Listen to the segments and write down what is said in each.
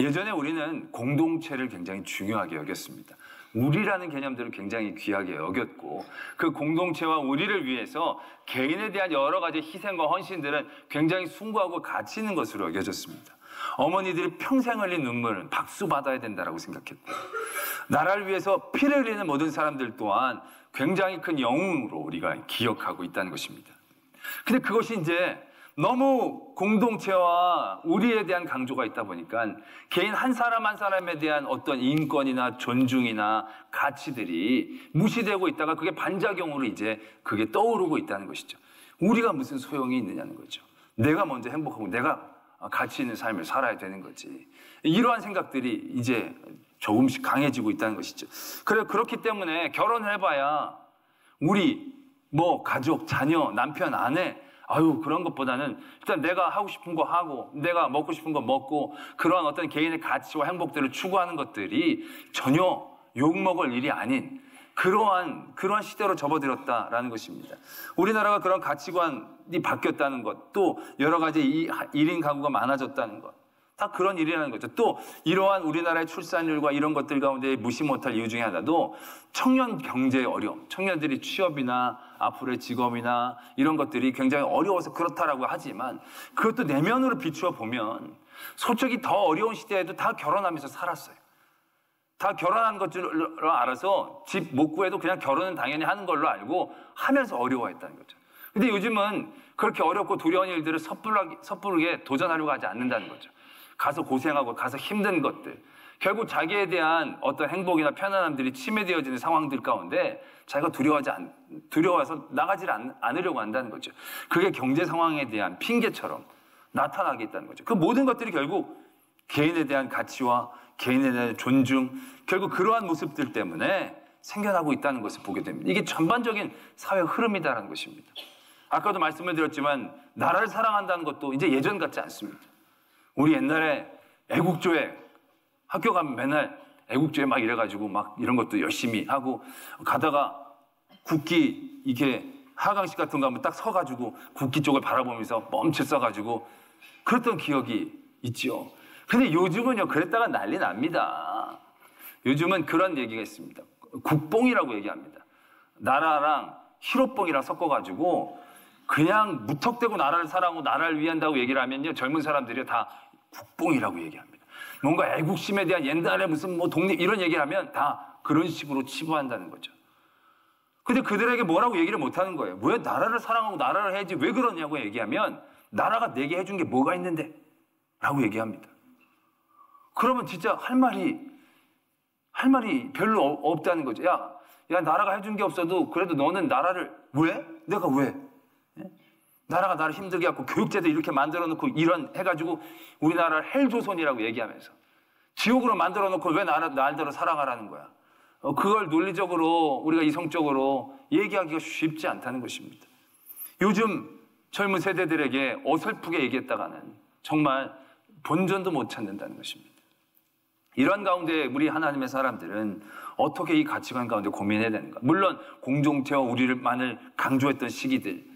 예전에 우리는 공동체를 굉장히 중요하게 여겼습니다. 우리라는 개념들을 굉장히 귀하게 여겼고 그 공동체와 우리를 위해서 개인에 대한 여러 가지 희생과 헌신들은 굉장히 숭고하고 가치 있는 것으로 여겨졌습니다. 어머니들이 평생 흘린 눈물은 박수 받아야 된다고 생각했고 나라를 위해서 피를 흘리는 모든 사람들 또한 굉장히 큰 영웅으로 우리가 기억하고 있다는 것입니다. 근데 그것이 이제 너무 공동체와 우리에 대한 강조가 있다 보니까 개인 한 사람 한 사람에 대한 어떤 인권이나 존중이나 가치들이 무시되고 있다가 그게 반작용으로 이제 그게 떠오르고 있다는 것이죠. 우리가 무슨 소용이 있느냐는 거죠. 내가 먼저 행복하고 내가 가치 있는 삶을 살아야 되는 거지. 이러한 생각들이 이제 조금씩 강해지고 있다는 것이죠. 그렇기 때문에 결혼을 해봐야 우리 가족, 자녀, 남편, 아내 그런 것보다는 일단 내가 하고 싶은 거 하고 내가 먹고 싶은 거 먹고 그러한 어떤 개인의 가치와 행복들을 추구하는 것들이 전혀 욕먹을 일이 아닌 그러한 시대로 접어들었다라는 것입니다. 우리나라가 그런 가치관이 바뀌었다는 것, 또 여러 가지 1인 가구가 많아졌다는 것, 다 그런 일이라는 거죠. 또 이러한 우리나라의 출산율과 이런 것들 가운데 무시 못할 이유 중에 하나도 청년 경제의 어려움, 청년들이 취업이나 앞으로의 직업이나 이런 것들이 굉장히 어려워서 그렇다라고 하지만 그것도 내면으로 비추어 보면 솔직히 더 어려운 시대에도 다 결혼하면서 살았어요. 다 결혼한 것들로 알아서 집 못 구해도 그냥 결혼은 당연히 하는 걸로 알고 하면서 어려워했다는 거죠. 근데 요즘은 그렇게 어렵고 두려운 일들을 섣부르게 도전하려고 하지 않는다는 거죠. 가서 고생하고 가서 힘든 것들, 결국 자기에 대한 어떤 행복이나 편안함들이 침해되어지는 상황들 가운데 자기가 두려워서 나가지 않으려고 한다는 거죠. 그게 경제 상황에 대한 핑계처럼 나타나게 있다는 거죠. 그 모든 것들이 결국 개인에 대한 가치와 개인에 대한 존중, 결국 그러한 모습들 때문에 생겨나고 있다는 것을 보게 됩니다. 이게 전반적인 사회 흐름이다라는 것입니다. 아까도 말씀을 드렸지만 나라를 사랑한다는 것도 이제 예전 같지 않습니다. 우리 옛날에 애국조회 학교 가면 맨날 애국조회 막 이래가지고 막 이런 것도 열심히 하고 가다가 국기 이렇게 하강식 같은 거 하면 딱 서가지고 국기 쪽을 바라보면서 멈춰 서가지고 그랬던 기억이 있죠. 근데 요즘은요 그랬다가 난리 납니다. 요즘은 그런 얘기가 있습니다. 국뽕이라고 얘기합니다. 나라랑 희로뽕이랑 섞어가지고 그냥 무턱대고 나라를 사랑하고 나라를 위한다고 얘기를 하면요 젊은 사람들이 다 국뽕이라고 얘기합니다. 뭔가 애국심에 대한 옛날에 무슨 독립 이런 얘기를 하면 다 그런 식으로 치부한다는 거죠. 근데 그들에게 뭐라고 얘기를 못하는 거예요. 왜 나라를 사랑하고 나라를 해야지 왜 그러냐고 얘기하면 나라가 내게 해준 게 뭐가 있는데? 라고 얘기합니다. 그러면 진짜 할 말이 별로 없다는 거죠. 야 나라가 해준 게 없어도 그래도 너는 나라를 왜? 내가 왜? 나라가 나를 힘들게 하고 교육제도 이렇게 만들어 놓고 이런 해가지고 우리나라를 헬조선이라고 얘기하면서 지옥으로 만들어 놓고 왜 나라를 사랑하라는 거야. 그걸 논리적으로 우리가 이성적으로 얘기하기가 쉽지 않다는 것입니다. 요즘 젊은 세대들에게 어설프게 얘기했다가는 정말 본전도 못 찾는다는 것입니다. 이런 가운데 우리 하나님의 사람들은 어떻게 이 가치관 가운데 고민해야 되는가. 물론 공동체와 우리만을 강조했던 시기들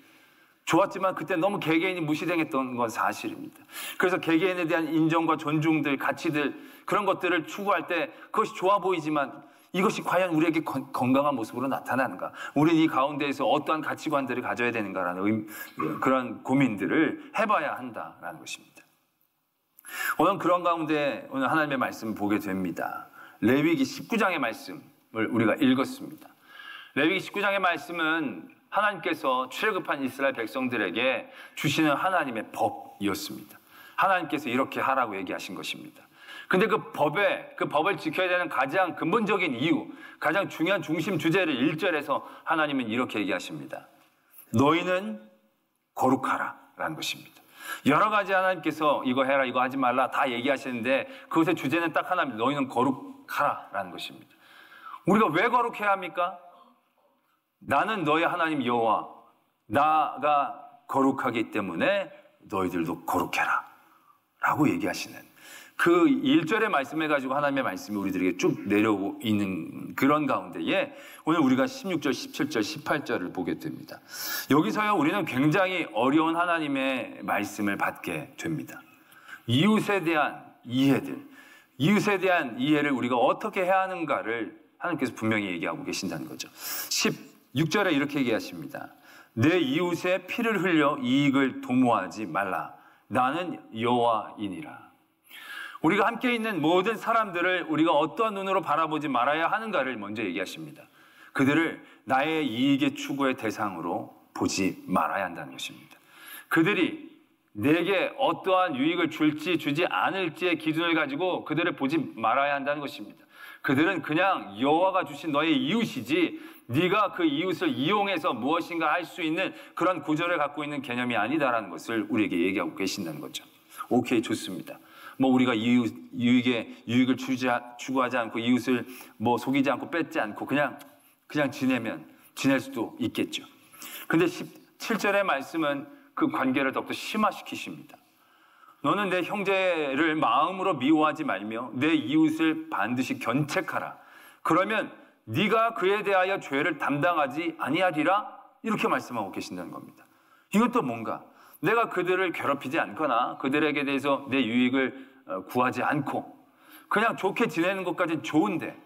좋았지만 그때 너무 개개인이 무시당했던 건 사실입니다. 그래서 개개인에 대한 인정과 존중들, 가치들 그런 것들을 추구할 때 그것이 좋아 보이지만 이것이 과연 우리에게 건강한 모습으로 나타나는가? 우리는 이 가운데에서 어떠한 가치관들을 가져야 되는가라는 그런 고민들을 해봐야 한다라는 것입니다. 오늘 그런 가운데 오늘 하나님의 말씀을 보게 됩니다. 레위기 19장의 말씀을 우리가 읽었습니다. 레위기 19장의 말씀은 하나님께서 출애굽한 이스라엘 백성들에게 주시는 하나님의 법이었습니다. 하나님께서 이렇게 하라고 얘기하신 것입니다. 근데 그 법을 지켜야 되는 가장 근본적인 이유, 가장 중요한 중심 주제를 1절에서 하나님은 이렇게 얘기하십니다. 너희는 거룩하라 라는 것입니다. 여러 가지 하나님께서 이거 해라 이거 하지 말라 다 얘기하시는데 그것의 주제는 딱 하나입니다. 너희는 거룩하라 라는 것입니다. 우리가 왜 거룩해야 합니까? 나는 너희 하나님 여호와 나가 거룩하기 때문에 너희들도 거룩해라 라고 얘기하시는 그 1절의 말씀해가지고 하나님의 말씀이 우리들에게 쭉 내려오고 있는 그런 가운데에 오늘 우리가 16절, 17절, 18절을 보게 됩니다. 여기서요 우리는 굉장히 어려운 하나님의 말씀을 받게 됩니다. 이웃에 대한 이해들, 이웃에 대한 이해를 우리가 어떻게 해야 하는가를 하나님께서 분명히 얘기하고 계신다는 거죠. 16절에 이렇게 얘기하십니다. 내 이웃의 피를 흘려 이익을 도모하지 말라. 나는 여호와이니라. 우리가 함께 있는 모든 사람들을 우리가 어떠한 눈으로 바라보지 말아야 하는가를 먼저 얘기하십니다. 그들을 나의 이익의 추구의 대상으로 보지 말아야 한다는 것입니다. 그들이 내게 어떠한 유익을 줄지 주지 않을지의 기준을 가지고 그들을 보지 말아야 한다는 것입니다. 그들은 그냥 여호와가 주신 너의 이웃이지 네가 그 이웃을 이용해서 무엇인가 할 수 있는 그런 구조를 갖고 있는 개념이 아니다라는 것을 우리에게 얘기하고 계신다는 거죠. 오케이, 좋습니다. 뭐 우리가 유익을 추구하지 않고 이웃을 뭐 속이지 않고 뺏지 않고 그냥 지낼 수도 있겠죠. 근데 17절의 말씀은 그 관계를 더욱더 심화시키십니다. 너는 내 형제를 마음으로 미워하지 말며 내 이웃을 반드시 견책하라. 그러면 네가 그에 대하여 죄를 담당하지 아니하리라. 이렇게 말씀하고 계신다는 겁니다. 이건 또 뭔가 내가 그들을 괴롭히지 않거나 그들에게 대해서 내 유익을 구하지 않고 그냥 좋게 지내는 것까지는 좋은데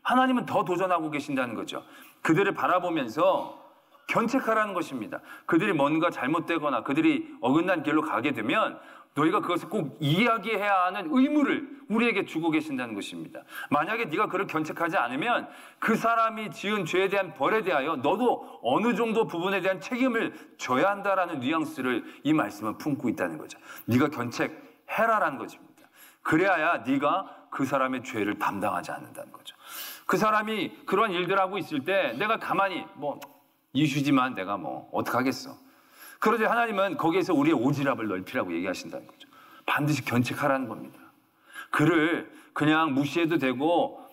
하나님은 더 도전하고 계신다는 거죠. 그들을 바라보면서 견책하라는 것입니다. 그들이 뭔가 잘못되거나 그들이 어긋난 길로 가게 되면 너희가 그것을 꼭 이야기해야 하는 의무를 우리에게 주고 계신다는 것입니다. 만약에 네가 그를 견책하지 않으면 그 사람이 지은 죄에 대한 벌에 대하여 너도 어느 정도 부분에 대한 책임을 져야 한다라는 뉘앙스를 이 말씀은 품고 있다는 거죠. 네가 견책해라라는 것입니다. 그래야 네가 그 사람의 죄를 담당하지 않는다는 거죠. 그 사람이 그런 일들 하고 있을 때 내가 가만히 이슈지만 내가 어떡하겠어. 그러지 하나님은 거기에서 우리의 오지랖을 넓히라고 얘기하신다는 거죠. 반드시 견책하라는 겁니다. 그를 그냥 무시해도 되고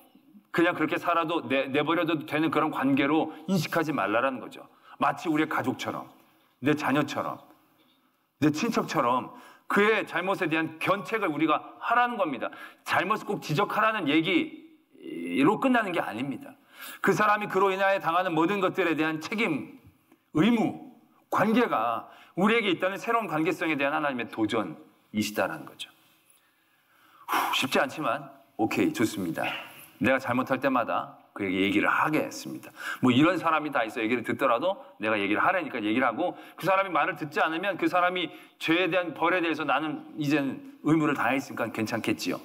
그냥 그렇게 살아도 내버려도 되는 그런 관계로 인식하지 말라라는 거죠. 마치 우리의 가족처럼, 내 자녀처럼, 내 친척처럼 그의 잘못에 대한 견책을 우리가 하라는 겁니다. 잘못을 꼭 지적하라는 얘기로 끝나는 게 아닙니다. 그 사람이 그로 인하여 당하는 모든 것들에 대한 책임, 의무, 관계가 우리에게 있다는 새로운 관계성에 대한 하나님의 도전이시다라는 거죠. 쉽지 않지만 오케이, 좋습니다. 내가 잘못할 때마다 그에게 얘기를 하겠습니다. 이런 사람이 다 있어. 얘기를 듣더라도 내가 얘기를 하라니까 얘기를 하고 그 사람이 말을 듣지 않으면 그 사람이 죄에 대한 벌에 대해서 나는 이제는 의무를 다했으니까 괜찮겠지요.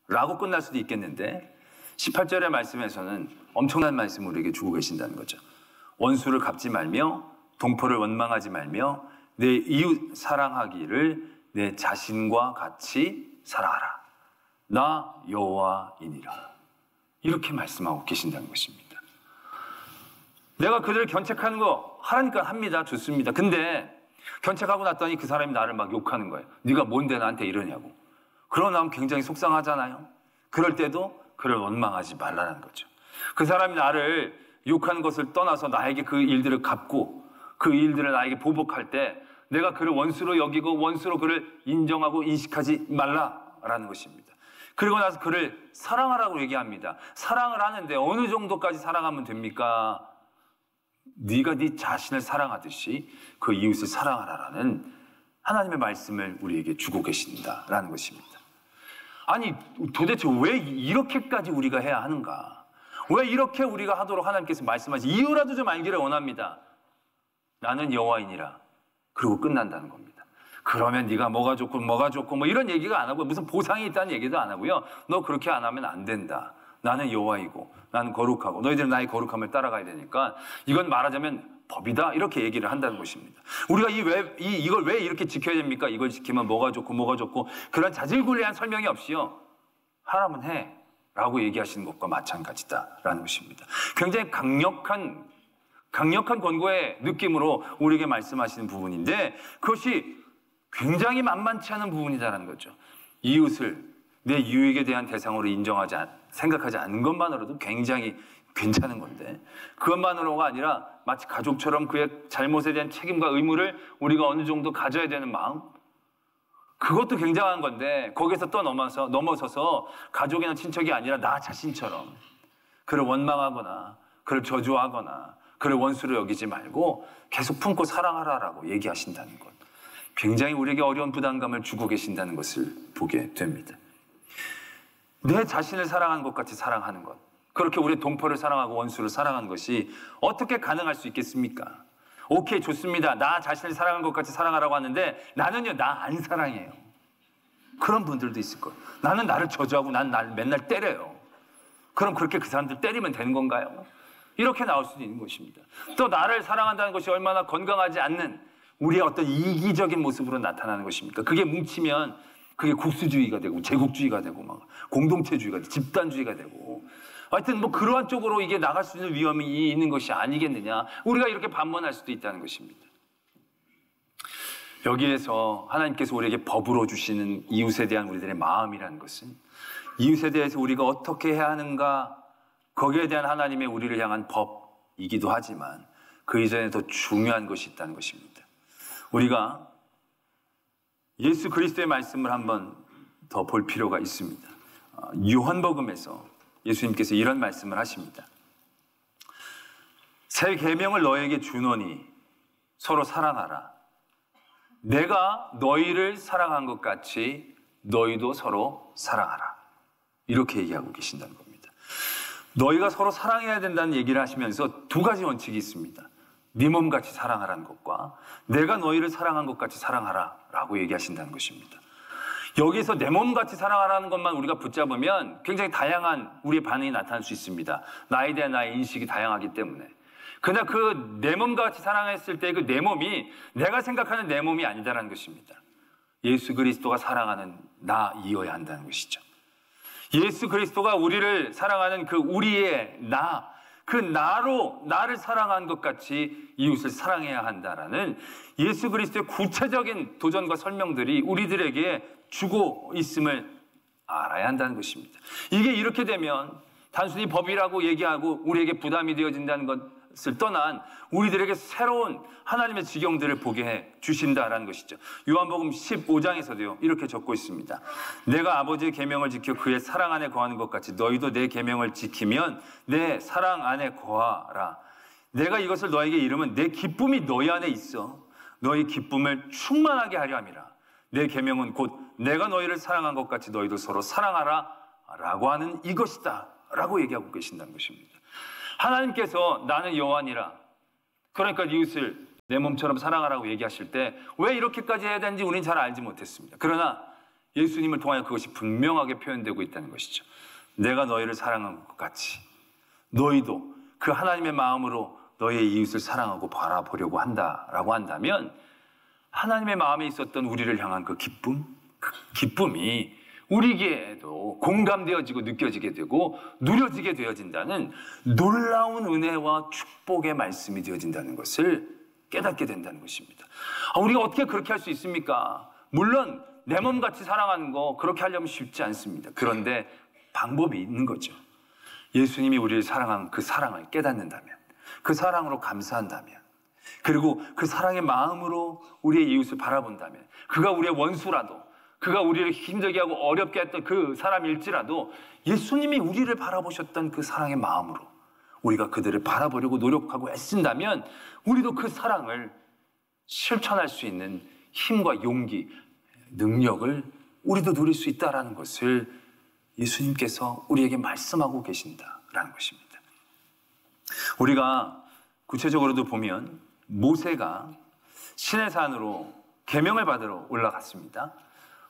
라고 끝날 수도 있겠는데 18절의 말씀에서는 엄청난 말씀을 우리에게 주고 계신다는 거죠. 원수를 갚지 말며 동포를 원망하지 말며 내 이웃 사랑하기를 내 자신과 같이 사랑하라. 나 여호와이니라. 이렇게 말씀하고 계신다는 것입니다. 내가 그들을 견책하는 거 하라니까 합니다. 좋습니다. 근데 견책하고 났더니 그 사람이 나를 막 욕하는 거예요. 네가 뭔데 나한테 이러냐고. 그러고 나면 굉장히 속상하잖아요. 그럴 때도 그를 원망하지 말라는 거죠. 그 사람이 나를 욕하는 것을 떠나서 나에게 그 일들을 갚고 그 일들을 나에게 보복할 때 내가 그를 원수로 여기고 원수로 그를 인정하고 인식하지 말라라는 것입니다. 그리고 나서 그를 사랑하라고 얘기합니다. 사랑을 하는데 어느 정도까지 사랑하면 됩니까? 네가 네 자신을 사랑하듯이 그 이웃을 사랑하라라는 하나님의 말씀을 우리에게 주고 계신다라는 것입니다. 아니 도대체 왜 이렇게까지 우리가 해야 하는가? 왜 이렇게 우리가 하도록 하나님께서 말씀하시 이유라도 좀 알기를 원합니다. 나는 여호와이니라. 그리고 끝난다는 겁니다. 그러면 네가 뭐가 좋고 이런 얘기가 안 하고 무슨 보상이 있다는 얘기도 안 하고요. 너 그렇게 안 하면 안 된다. 나는 여호와이고 나는 거룩하고 너희들은 나의 거룩함을 따라가야 되니까 이건 말하자면 법이다. 이렇게 얘기를 한다는 것입니다. 우리가 이걸 왜 이렇게 지켜야 됩니까? 이걸 지키면 뭐가 좋고 그런 자질구레한 설명이 없이요. 하라면 해. 라고 얘기하시는 것과 마찬가지다라는 것입니다. 굉장히 강력한 권고의 느낌으로 우리에게 말씀하시는 부분인데 그것이 굉장히 만만치 않은 부분이다라는 거죠. 이웃을 내 유익에 대한 대상으로 생각하지 않는 것만으로도 굉장히 괜찮은 건데 그것만으로가 아니라 마치 가족처럼 그의 잘못에 대한 책임과 의무를 우리가 어느 정도 가져야 되는 마음 그것도 굉장한 건데 거기서 또 넘어서서 가족이나 친척이 아니라 나 자신처럼 그를 원망하거나 그를 저주하거나 그를 원수로 여기지 말고 계속 품고 사랑하라라고 얘기하신다는 것. 굉장히 우리에게 어려운 부담감을 주고 계신다는 것을 보게 됩니다. 내 자신을 사랑하는 것 같이 사랑하는 것, 그렇게 우리 동포를 사랑하고 원수를 사랑하는 것이 어떻게 가능할 수 있겠습니까? 오케이, 좋습니다. 나 자신을 사랑하는 것 같이 사랑하라고 하는데 나는요, 나 안 사랑해요. 그런 분들도 있을 거예요. 나는 나를 저주하고 난 나를 맨날 때려요. 그럼 그렇게 그 사람들 때리면 되는 건가요? 이렇게 나올 수도 있는 것입니다. 또 나를 사랑한다는 것이 얼마나 건강하지 않는 우리의 어떤 이기적인 모습으로 나타나는 것입니까? 그게 뭉치면 그게 국수주의가 되고 제국주의가 되고 막 공동체주의가 되고 집단주의가 되고, 하여튼 뭐 그러한 쪽으로 이게 나갈 수 있는 위험이 있는 것이 아니겠느냐. 우리가 이렇게 반문할 수도 있다는 것입니다. 여기에서 하나님께서 우리에게 법으로 주시는 이웃에 대한 우리들의 마음이라는 것은, 이웃에 대해서 우리가 어떻게 해야 하는가, 거기에 대한 하나님의 우리를 향한 법이기도 하지만 그 이전에 더 중요한 것이 있다는 것입니다. 우리가 예수 그리스도의 말씀을 한번 더 볼 필요가 있습니다. 요한복음에서 예수님께서 이런 말씀을 하십니다. 새 계명을 너에게 주노니 서로 사랑하라. 내가 너희를 사랑한 것 같이 너희도 서로 사랑하라. 이렇게 얘기하고 계신다는 겁니다. 너희가 서로 사랑해야 된다는 얘기를 하시면서 두 가지 원칙이 있습니다. 네 몸같이 사랑하라는 것과 내가 너희를 사랑한 것 같이 사랑하라 라고 얘기하신다는 것입니다. 여기서 내 몸같이 사랑하라는 것만 우리가 붙잡으면 굉장히 다양한 우리의 반응이 나타날 수 있습니다. 나에 대한 나의 인식이 다양하기 때문에. 그러나 그 내 몸과 같이 사랑했을 때 그 내 몸이 내가 생각하는 내 몸이 아니다라는 것입니다. 예수 그리스도가 사랑하는 나이어야 한다는 것이죠. 예수 그리스도가 우리를 사랑하는 그 우리의 나, 그 나로 나를 사랑한 것 같이 이웃을 사랑해야 한다라는 예수 그리스도의 구체적인 도전과 설명들이 우리들에게 주고 있음을 알아야 한다는 것입니다. 이게 이렇게 되면 단순히 법이라고 얘기하고 우리에게 부담이 되어진다는 것을 떠난 우리들에게 새로운 하나님의 지경들을 보게 해 주신다라는 것이죠. 요한복음 15장에서도요 이렇게 적고 있습니다. 내가 아버지의 계명을 지켜 그의 사랑 안에 거하는 것 같이 너희도 내 계명을 지키면 내 사랑 안에 거하라. 내가 이것을 너에게 이르면 내 기쁨이 너희 안에 있어 너희 기쁨을 충만하게 하려 함이라. 내 계명은 곧 내가 너희를 사랑한 것 같이 너희도 서로 사랑하라 라고 하는 이것이다 라고 얘기하고 계신다는 것입니다. 하나님께서 나는 여호와니라, 그러니까 이웃을 내 몸처럼 사랑하라고 얘기하실 때 왜 이렇게까지 해야 되는지 우리는 잘 알지 못했습니다. 그러나 예수님을 통하여 그것이 분명하게 표현되고 있다는 것이죠. 내가 너희를 사랑한 것 같이 너희도 그 하나님의 마음으로 너희의 이웃을 사랑하고 바라보려고 한다라고 한다면 하나님의 마음에 있었던 우리를 향한 그 기쁨이 우리에게도 공감되어지고 느껴지게 되고 누려지게 되어진다는 놀라운 은혜와 축복의 말씀이 되어진다는 것을 깨닫게 된다는 것입니다. 우리가 어떻게 그렇게 할 수 있습니까? 물론 내 몸같이 사랑하는 거 그렇게 하려면 쉽지 않습니다. 그런데 방법이 있는 거죠. 예수님이 우리를 사랑한 그 사랑을 깨닫는다면, 그 사랑으로 감사한다면, 그리고 그 사랑의 마음으로 우리의 이웃을 바라본다면, 그가 우리의 원수라도, 그가 우리를 힘들게 하고 어렵게 했던 그 사람일지라도 예수님이 우리를 바라보셨던 그 사랑의 마음으로 우리가 그들을 바라보려고 노력하고 애쓴다면 우리도 그 사랑을 실천할 수 있는 힘과 용기, 능력을 우리도 누릴 수 있다는 것을 예수님께서 우리에게 말씀하고 계신다라는 것입니다. 우리가 구체적으로도 보면 모세가 시내산으로 계명을 받으러 올라갔습니다.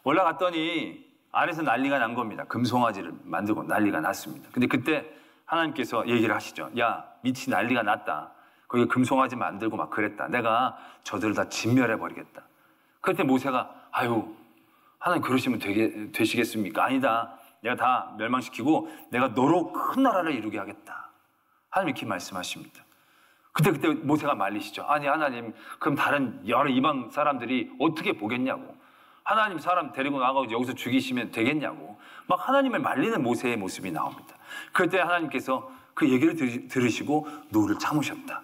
올라갔더니 아래서 난리가 난 겁니다. 금송아지를 만들고 난리가 났습니다. 근데 그때 하나님께서 얘기를 하시죠. 야, 밑이 난리가 났다. 거기 금송아지 만들고 막 그랬다. 내가 저들을 다 진멸해버리겠다. 그때 모세가 아유, 하나님 그러시면 되시겠습니까? 아니다. 내가 다 멸망시키고 내가 너로 큰 나라를 이루게 하겠다. 하나님 이렇게 말씀하십니다. 그때 모세가 말리시죠. 아니 하나님, 그럼 다른 여러 이방 사람들이 어떻게 보겠냐고. 하나님 사람 데리고 나가고 여기서 죽이시면 되겠냐고. 막 하나님을 말리는 모세의 모습이 나옵니다. 그때 하나님께서 그 얘기를 들으시고 노를 참으셨다.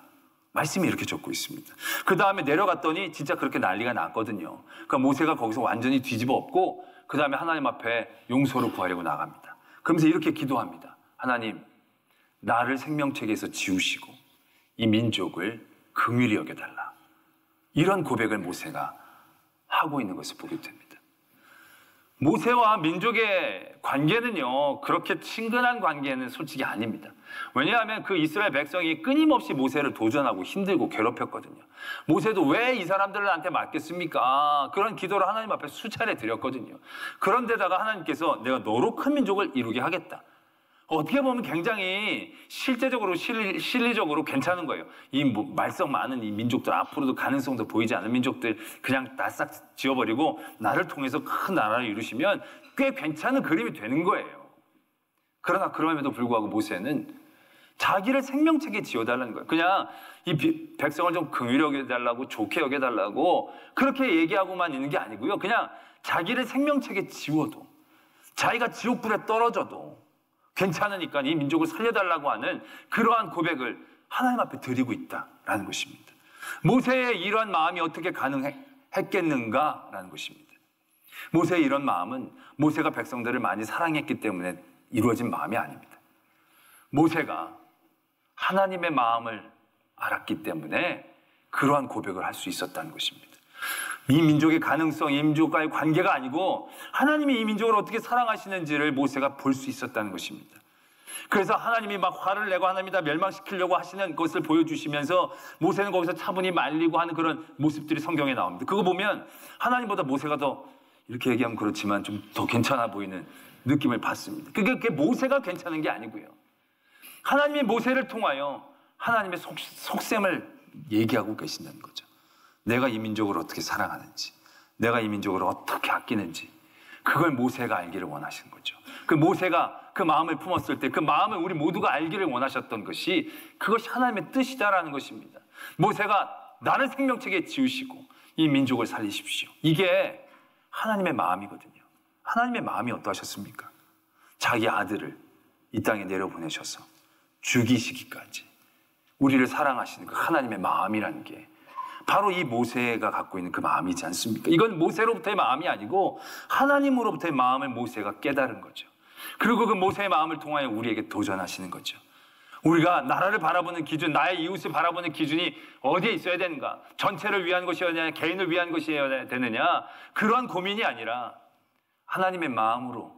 말씀이 이렇게 적고 있습니다. 그 다음에 내려갔더니 진짜 그렇게 난리가 났거든요. 그러니까 모세가 거기서 완전히 뒤집어 엎고 그 다음에 하나님 앞에 용서를 구하려고 나갑니다. 그러면서 이렇게 기도합니다. 하나님, 나를 생명책에서 지우시고 이 민족을 긍휼히 여겨달라. 이런 고백을 모세가 하고 있는 것을 보게 됩니다. 모세와 민족의 관계는요, 그렇게 친근한 관계는 솔직히 아닙니다. 왜냐하면 그 이스라엘 백성이 끊임없이 모세를 도전하고 힘들고 괴롭혔거든요. 모세도 왜 이 사람들한테 맡겼습니까? 그런 기도를 하나님 앞에 수차례 드렸거든요. 그런데다가 하나님께서 내가 너로 큰 민족을 이루게 하겠다. 어떻게 보면 굉장히 실제적으로 실리적으로 괜찮은 거예요. 이 말썽 많은 이 민족들, 앞으로도 가능성도 보이지 않는 민족들 그냥 다 싹 지워버리고 나를 통해서 큰 나라를 이루시면 꽤 괜찮은 그림이 되는 거예요. 그러나 그럼에도 불구하고 모세는 자기를 생명체계 지어달라는 거예요. 그냥 이 백성을 좀 긍휼히 여겨달라고, 좋게 여겨달라고 그렇게 얘기하고만 있는 게 아니고요. 그냥 자기를 생명체계 지워도, 자기가 지옥불에 떨어져도 괜찮으니까 이 민족을 살려달라고 하는 그러한 고백을 하나님 앞에 드리고 있다라는 것입니다. 모세의 이러한 마음이 어떻게 가능했겠는가라는 것입니다. 모세의 이런 마음은 모세가 백성들을 많이 사랑했기 때문에 이루어진 마음이 아닙니다. 모세가 하나님의 마음을 알았기 때문에 그러한 고백을 할 수 있었다는 것입니다. 이 민족의 가능성, 이 민족과의 관계가 아니고 하나님이 이 민족을 어떻게 사랑하시는지를 모세가 볼 수 있었다는 것입니다. 그래서 하나님이 막 화를 내고 하나님이 다 멸망시키려고 하시는 것을 보여주시면서 모세는 거기서 차분히 말리고 하는 그런 모습들이 성경에 나옵니다. 그거 보면 하나님보다 모세가 더, 이렇게 얘기하면 그렇지만 좀 더 괜찮아 보이는 느낌을 받습니다. 그게 모세가 괜찮은 게 아니고요. 하나님이 모세를 통하여 하나님의 속셈을 얘기하고 계신다는 거죠. 내가 이 민족을 어떻게 사랑하는지, 내가 이 민족을 어떻게 아끼는지, 그걸 모세가 알기를 원하신 거죠. 그 모세가 그 마음을 품었을 때 그 마음을 우리 모두가 알기를 원하셨던 것이, 그것이 하나님의 뜻이다라는 것입니다. 모세가 나를 생명체계에 지으시고 이 민족을 살리십시오. 이게 하나님의 마음이거든요. 하나님의 마음이 어떠하셨습니까? 자기 아들을 이 땅에 내려보내셔서 죽이시기까지 우리를 사랑하시는 그 하나님의 마음이라는 게 바로 이 모세가 갖고 있는 그 마음이지 않습니까? 이건 모세로부터의 마음이 아니고 하나님으로부터의 마음을 모세가 깨달은 거죠. 그리고 그 모세의 마음을 통하여 우리에게 도전하시는 거죠. 우리가 나라를 바라보는 기준, 나의 이웃을 바라보는 기준이 어디에 있어야 되는가? 전체를 위한 것이어야 되느냐, 개인을 위한 것이어야 되느냐, 그러한 고민이 아니라 하나님의 마음으로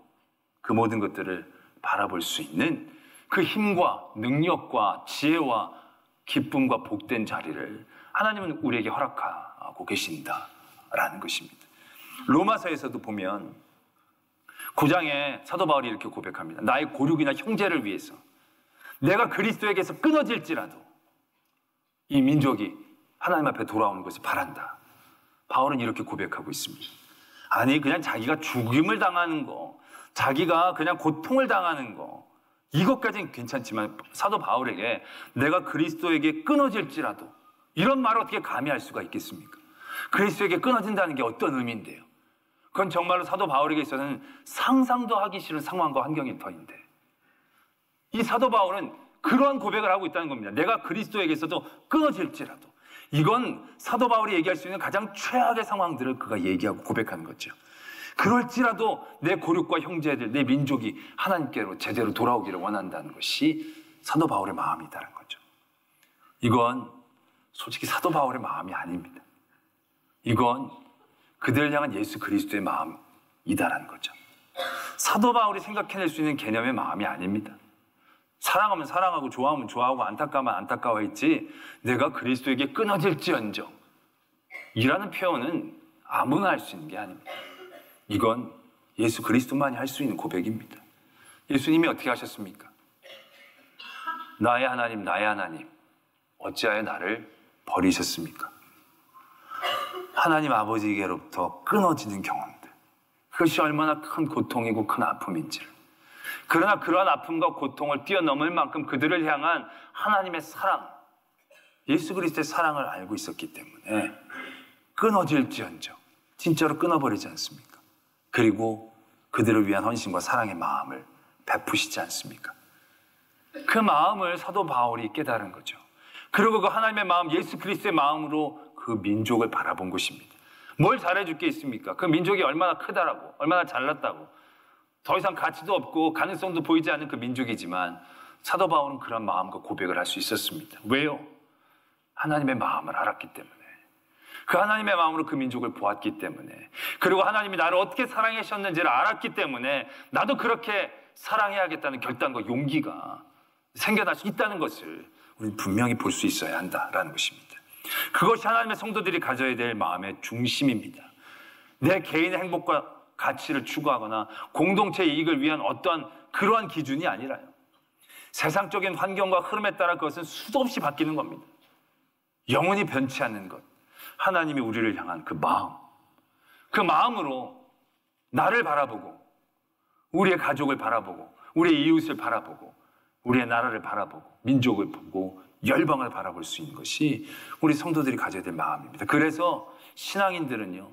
그 모든 것들을 바라볼 수 있는 그 힘과 능력과 지혜와 기쁨과 복된 자리를 하나님은 우리에게 허락하고 계신다라는 것입니다. 로마서에서도 보면 9장에 사도 바울이 이렇게 고백합니다. 나의 고륙이나 형제를 위해서 내가 그리스도에게서 끊어질지라도 이 민족이 하나님 앞에 돌아오는 것을 바란다. 바울은 이렇게 고백하고 있습니다. 아니, 그냥 자기가 죽임을 당하는 거, 자기가 그냥 고통을 당하는 거, 이것까지는 괜찮지만 사도 바울에게 내가 그리스도에게 끊어질지라도, 이런 말을 어떻게 감히 할 수가 있겠습니까? 그리스도에게 끊어진다는 게 어떤 의미인데요? 그건 정말로 사도 바울에게 있어서는 상상도 하기 싫은 상황과 환경일 터인데, 이 사도 바울은 그러한 고백을 하고 있다는 겁니다. 내가 그리스도에게서도 끊어질지라도. 이건 사도 바울이 얘기할 수 있는 가장 최악의 상황들을 그가 얘기하고 고백하는 거죠. 그럴지라도 내 고륙과 형제들, 내 민족이 하나님께로 제대로 돌아오기를 원한다는 것이 사도 바울의 마음이다라는 거죠. 이건 솔직히 사도 바울의 마음이 아닙니다. 이건 그들을 향한 예수 그리스도의 마음이다라는 거죠. 사도 바울이 생각해낼 수 있는 개념의 마음이 아닙니다. 사랑하면 사랑하고 좋아하면 좋아하고 안타까우면 안타까워했지 내가 그리스도에게 끊어질지언정 이라는 표현은 아무나 할 수 있는 게 아닙니다. 이건 예수 그리스도만이 할 수 있는 고백입니다. 예수님이 어떻게 하셨습니까? 나의 하나님, 나의 하나님, 어찌하여 나를 버리셨습니까? 하나님 아버지에게로부터 끊어지는 경험들, 그것이 얼마나 큰 고통이고 큰 아픔인지를, 그러나 그러한 아픔과 고통을 뛰어넘을 만큼 그들을 향한 하나님의 사랑, 예수 그리스도의 사랑을 알고 있었기 때문에 끊어질지언정 진짜로 끊어버리지 않습니까? 그리고 그들을 위한 헌신과 사랑의 마음을 베푸시지 않습니까? 그 마음을 사도 바울이 깨달은 거죠. 그리고 그 하나님의 마음, 예수 그리스도의 마음으로 그 민족을 바라본 것입니다. 뭘 잘해줄 게 있습니까? 그 민족이 얼마나 크다라고, 얼마나 잘났다고, 더 이상 가치도 없고 가능성도 보이지 않는 그 민족이지만 사도 바울은 그런 마음과 고백을 할 수 있었습니다. 왜요? 하나님의 마음을 알았기 때문에. 그 하나님의 마음으로 그 민족을 보았기 때문에, 그리고 하나님이 나를 어떻게 사랑하셨는지를 알았기 때문에 나도 그렇게 사랑해야겠다는 결단과 용기가 생겨날 수 있다는 것을 우리는 분명히 볼 수 있어야 한다라는 것입니다. 그것이 하나님의 성도들이 가져야 될 마음의 중심입니다. 내 개인의 행복과 가치를 추구하거나 공동체의 이익을 위한 어떠한 그러한 기준이 아니라요, 세상적인 환경과 흐름에 따라 그것은 수도 없이 바뀌는 겁니다. 영원히 변치 않는 것, 하나님이 우리를 향한 그 마음, 그 마음으로 나를 바라보고 우리의 가족을 바라보고 우리의 이웃을 바라보고 우리의 나라를 바라보고 민족을 보고 열방을 바라볼 수 있는 것이 우리 성도들이 가져야 될 마음입니다. 그래서 신앙인들은요,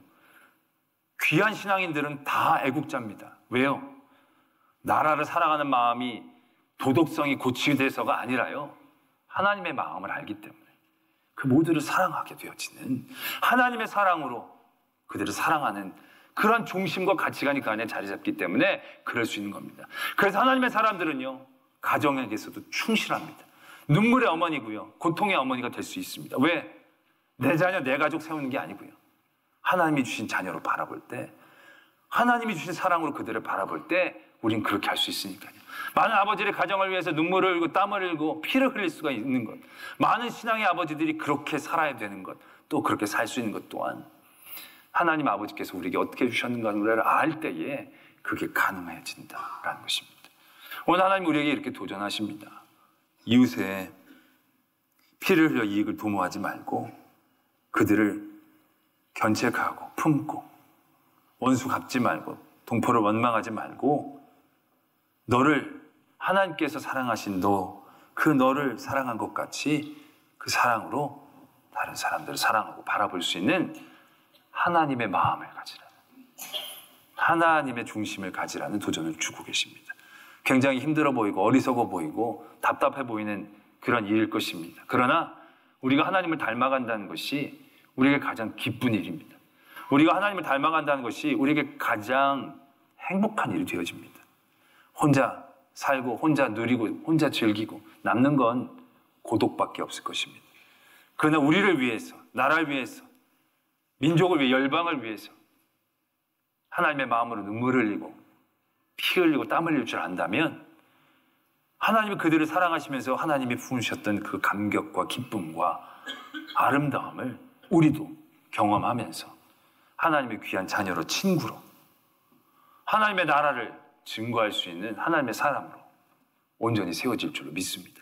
귀한 신앙인들은 다 애국자입니다. 왜요? 나라를 사랑하는 마음이 도덕성이 고취돼서가 아니라요, 하나님의 마음을 알기 때문에 그 모두를 사랑하게 되어지는 하나님의 사랑으로 그들을 사랑하는 그런 중심과 가치관이 그 안에 자리 잡기 때문에 그럴 수 있는 겁니다. 그래서 하나님의 사람들은요, 가정에게서도 충실합니다. 눈물의 어머니고요, 고통의 어머니가 될 수 있습니다. 왜? 내 자녀, 내 가족 세우는 게 아니고요, 하나님이 주신 자녀로 바라볼 때, 하나님이 주신 사랑으로 그들을 바라볼 때 우린 그렇게 할 수 있으니까요. 많은 아버지의 가정을 위해서 눈물을 흘리고 땀을 흘리고 피를 흘릴 수가 있는 것, 많은 신앙의 아버지들이 그렇게 살아야 되는 것, 또 그렇게 살 수 있는 것 또한 하나님 아버지께서 우리에게 어떻게 주셨는가를 알 때에 그게 가능해진다라는 것입니다. 오늘 하나님 우리에게 이렇게 도전하십니다. 이웃의 피를 흘려 이익을 도모하지 말고 그들을 견책하고 품고 원수 갚지 말고 동포를 원망하지 말고 너를 하나님께서 사랑하신 그 너를 사랑한 것 같이 그 사랑으로 다른 사람들을 사랑하고 바라볼 수 있는 하나님의 마음을 가지라는, 하나님의 중심을 가지라는 도전을 주고 계십니다. 굉장히 힘들어 보이고 어리석어 보이고 답답해 보이는 그런 일일 것입니다. 그러나 우리가 하나님을 닮아간다는 것이 우리에게 가장 기쁜 일입니다. 우리가 하나님을 닮아간다는 것이 우리에게 가장 행복한 일이 되어집니다. 혼자 살고 혼자 누리고 혼자 즐기고 남는 건 고독밖에 없을 것입니다. 그러나 우리를 위해서, 나라를 위해서, 민족을 위해, 열방을 위해서 하나님의 마음으로 눈물을 흘리고 피 흘리고 땀 흘릴 줄 안다면 하나님이 그들을 사랑하시면서 하나님이 품으셨던 그 감격과 기쁨과 아름다움을 우리도 경험하면서 하나님의 귀한 자녀로, 친구로, 하나님의 나라를 증거할 수 있는 하나님의 사람으로 온전히 세워질 줄로 믿습니다.